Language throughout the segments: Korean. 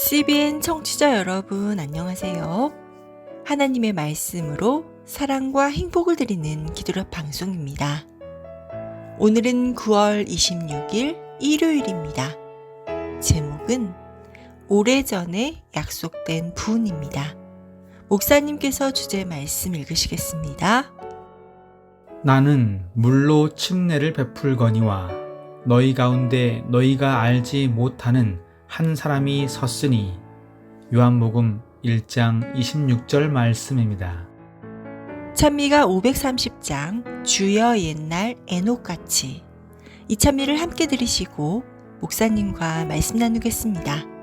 CBN 청취자 여러분, 안녕하세요. 하나님의 말씀으로 사랑과 행복을 드리는 기도력 방송입니다. 오늘은 9월 26일 일요일입니다. 제목은 오래전에 약속된 부은입니다. 목사님께서 주제 말씀 읽으시겠습니다. 나는 물로 침례를 베풀거니와 너희 가운데 너희가 알지 못하는 한 사람이 섰으니. 요한복음 1장 26절 말씀입니다. 찬미가 530장 주여 옛날 에녹같이, 이 찬미를 함께 들으시고 목사님과 말씀 나누겠습니다.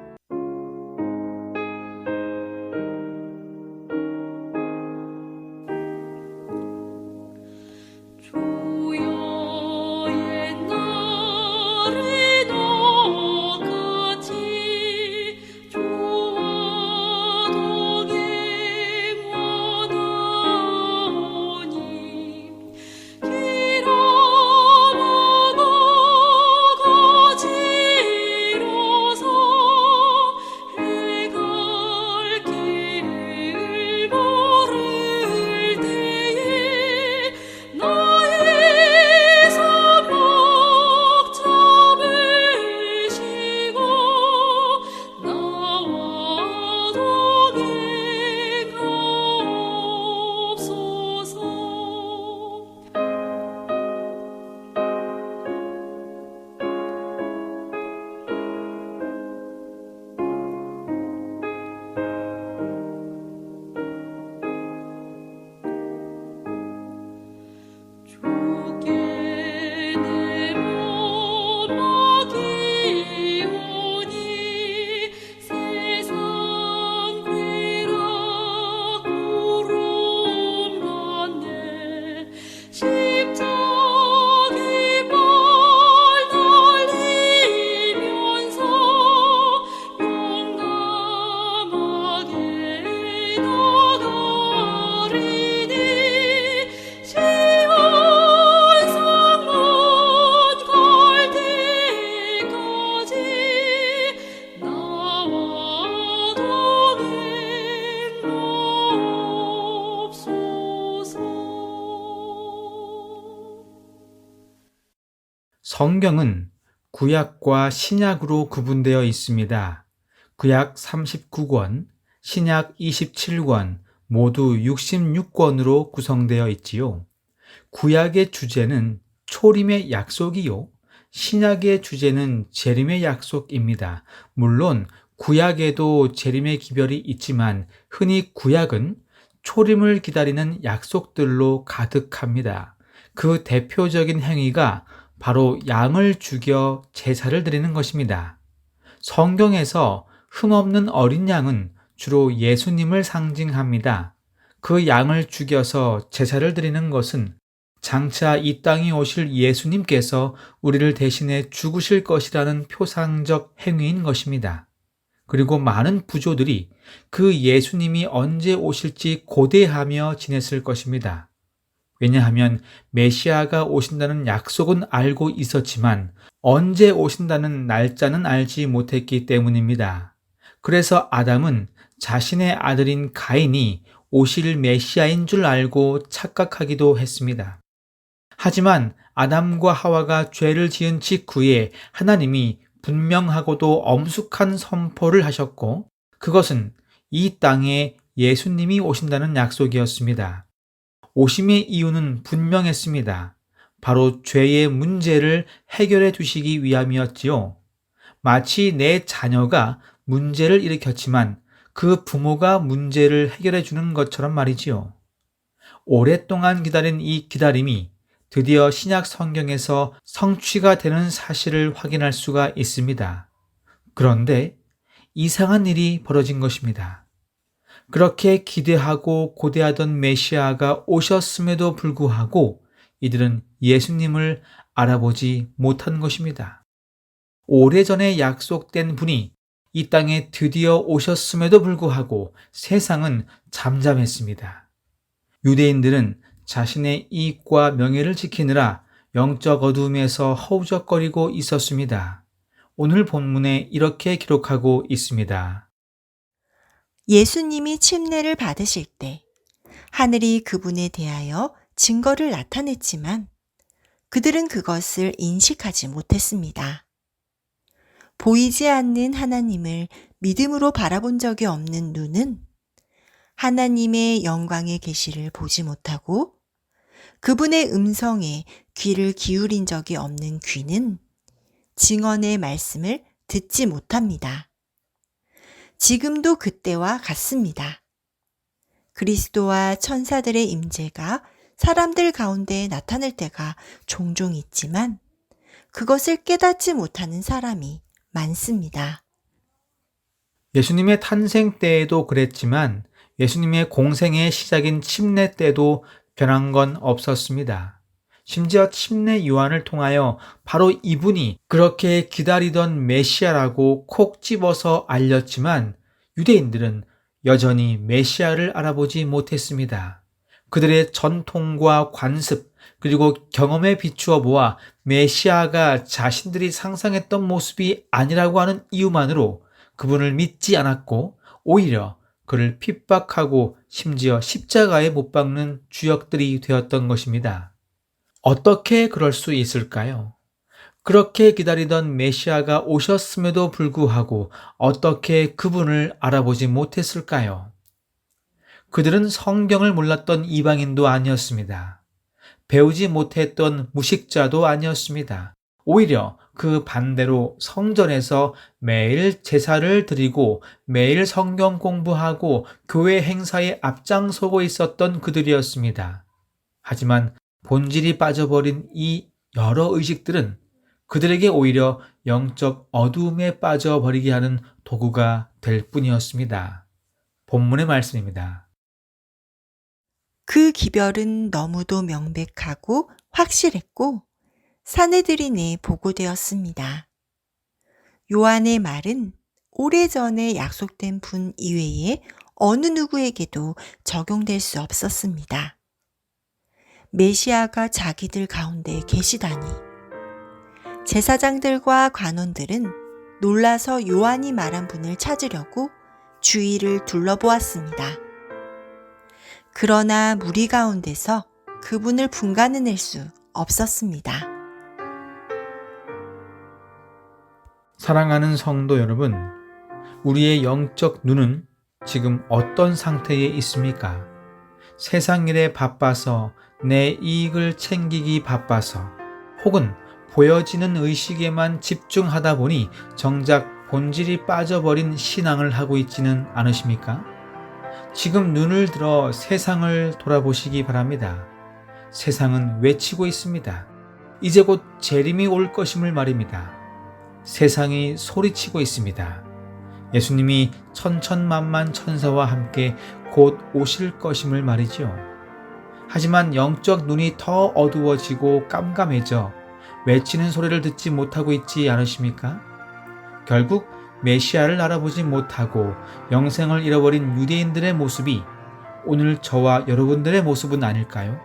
성경은 구약과 신약으로 구분되어 있습니다. 구약 39권, 신약 27권, 모두 66권으로 구성되어 있지요. 구약의 주제는 초림의 약속이요, 신약의 주제는 재림의 약속입니다. 물론 구약에도 재림의 기별이 있지만 흔히 구약은 초림을 기다리는 약속들로 가득합니다. 그 대표적인 행위가 바로 양을 죽여 제사를 드리는 것입니다. 성경에서 흠없는 어린 양은 주로 예수님을 상징합니다. 그 양을 죽여서 제사를 드리는 것은 장차 이 땅에 오실 예수님께서 우리를 대신해 죽으실 것이라는 표상적 행위인 것입니다. 그리고 많은 부조들이 그 예수님이 언제 오실지 고대하며 지냈을 것입니다. 왜냐하면 메시아가 오신다는 약속은 알고 있었지만 언제 오신다는 날짜는 알지 못했기 때문입니다. 그래서 아담은 자신의 아들인 가인이 오실 메시아인 줄 알고 착각하기도 했습니다. 하지만 아담과 하와가 죄를 지은 직후에 하나님이 분명하고도 엄숙한 선포를 하셨고, 그것은 이 땅에 예수님이 오신다는 약속이었습니다. 오심의 이유는 분명했습니다. 바로 죄의 문제를 해결해 주시기 위함이었지요. 마치 내 자녀가 문제를 일으켰지만 그 부모가 문제를 해결해 주는 것처럼 말이지요. 오랫동안 기다린 이 기다림이 드디어 신약 성경에서 성취가 되는 사실을 확인할 수가 있습니다. 그런데 이상한 일이 벌어진 것입니다. 그렇게 기대하고 고대하던 메시아가 오셨음에도 불구하고 이들은 예수님을 알아보지 못한 것입니다. 오래전에 약속된 분이 이 땅에 드디어 오셨음에도 불구하고 세상은 잠잠했습니다. 유대인들은 자신의 이익과 명예를 지키느라 영적 어두움에서 허우적거리고 있었습니다. 오늘 본문에 이렇게 기록하고 있습니다. 예수님이 침례를 받으실 때 하늘이 그분에 대하여 증거를 나타냈지만 그들은 그것을 인식하지 못했습니다. 보이지 않는 하나님을 믿음으로 바라본 적이 없는 눈은 하나님의 영광의 계시를 보지 못하고 그분의 음성에 귀를 기울인 적이 없는 귀는 증언의 말씀을 듣지 못합니다. 지금도 그때와 같습니다. 그리스도와 천사들의 임재가 사람들 가운데 나타날 때가 종종 있지만 그것을 깨닫지 못하는 사람이 많습니다. 예수님의 탄생 때에도 그랬지만 예수님의 공생의 시작인 침례 때도 변한 건 없었습니다. 심지어 침례 요한을 통하여 바로 이분이 그렇게 기다리던 메시아라고 콕 집어서 알렸지만 유대인들은 여전히 메시아를 알아보지 못했습니다. 그들의 전통과 관습 그리고 경험에 비추어 보아 메시아가 자신들이 상상했던 모습이 아니라고 하는 이유만으로 그분을 믿지 않았고 오히려 그를 핍박하고 심지어 십자가에 못 박는 주역들이 되었던 것입니다. 어떻게 그럴 수 있을까요? 그렇게 기다리던 메시아가 오셨음에도 불구하고 어떻게 그분을 알아보지 못했을까요? 그들은 성경을 몰랐던 이방인도 아니었습니다. 배우지 못했던 무식자도 아니었습니다. 오히려 그 반대로 성전에서 매일 제사를 드리고 매일 성경 공부하고 교회 행사에 앞장서고 있었던 그들이었습니다. 하지만 본질이 빠져버린 이 여러 의식들은 그들에게 오히려 영적 어두움에 빠져버리게 하는 도구가 될 뿐이었습니다. 본문의 말씀입니다. 그 기별은 너무도 명백하고 확실했고 사내들인에 보고되었습니다. 요한의 말은 오래전에 약속된 분 이외에 어느 누구에게도 적용될 수 없었습니다. 메시아가 자기들 가운데 계시다니. 제사장들과 관원들은 놀라서 요한이 말한 분을 찾으려고 주위를 둘러보았습니다. 그러나 무리 가운데서 그분을 분간해낼 수 없었습니다. 사랑하는 성도 여러분, 우리의 영적 눈은 지금 어떤 상태에 있습니까? 세상 일에 바빠서 내 이익을 챙기기 바빠서 혹은 보여지는 의식에만 집중하다 보니 정작 본질이 빠져버린 신앙을 하고 있지는 않으십니까? 지금 눈을 들어 세상을 돌아보시기 바랍니다. 세상은 외치고 있습니다. 이제 곧 재림이 올 것임을 말입니다. 세상이 소리치고 있습니다. 예수님이 천천만만 천사와 함께 곧 오실 것임을 말이죠. 하지만 영적 눈이 더 어두워지고 깜깜해져 외치는 소리를 듣지 못하고 있지 않으십니까? 결국 메시아를 알아보지 못하고 영생을 잃어버린 유대인들의 모습이 오늘 저와 여러분들의 모습은 아닐까요?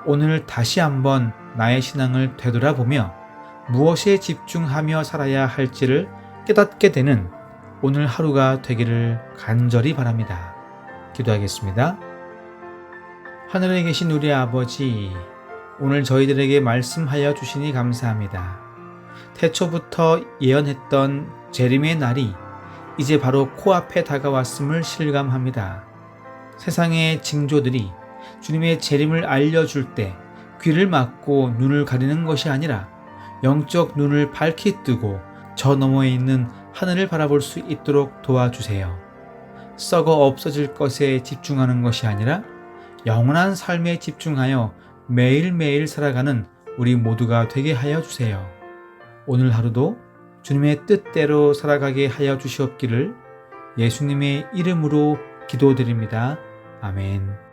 오늘 다시 한번 나의 신앙을 되돌아보며 무엇에 집중하며 살아야 할지를 깨닫게 되는 오늘 하루가 되기를 간절히 바랍니다. 기도하겠습니다. 하늘에 계신 우리 아버지, 오늘 저희들에게 말씀하여 주시니 감사합니다. 태초부터 예언했던 재림의 날이 이제 바로 코앞에 다가왔음을 실감합니다. 세상의 징조들이 주님의 재림을 알려줄 때 귀를 막고 눈을 가리는 것이 아니라 영적 눈을 밝히 뜨고 저 너머에 있는 하늘을 바라볼 수 있도록 도와주세요. 썩어 없어질 것에 집중하는 것이 아니라 영원한 삶에 집중하여 매일매일 살아가는 우리 모두가 되게 하여 주세요. 오늘 하루도 주님의 뜻대로 살아가게 하여 주시옵기를 예수님의 이름으로 기도드립니다. 아멘.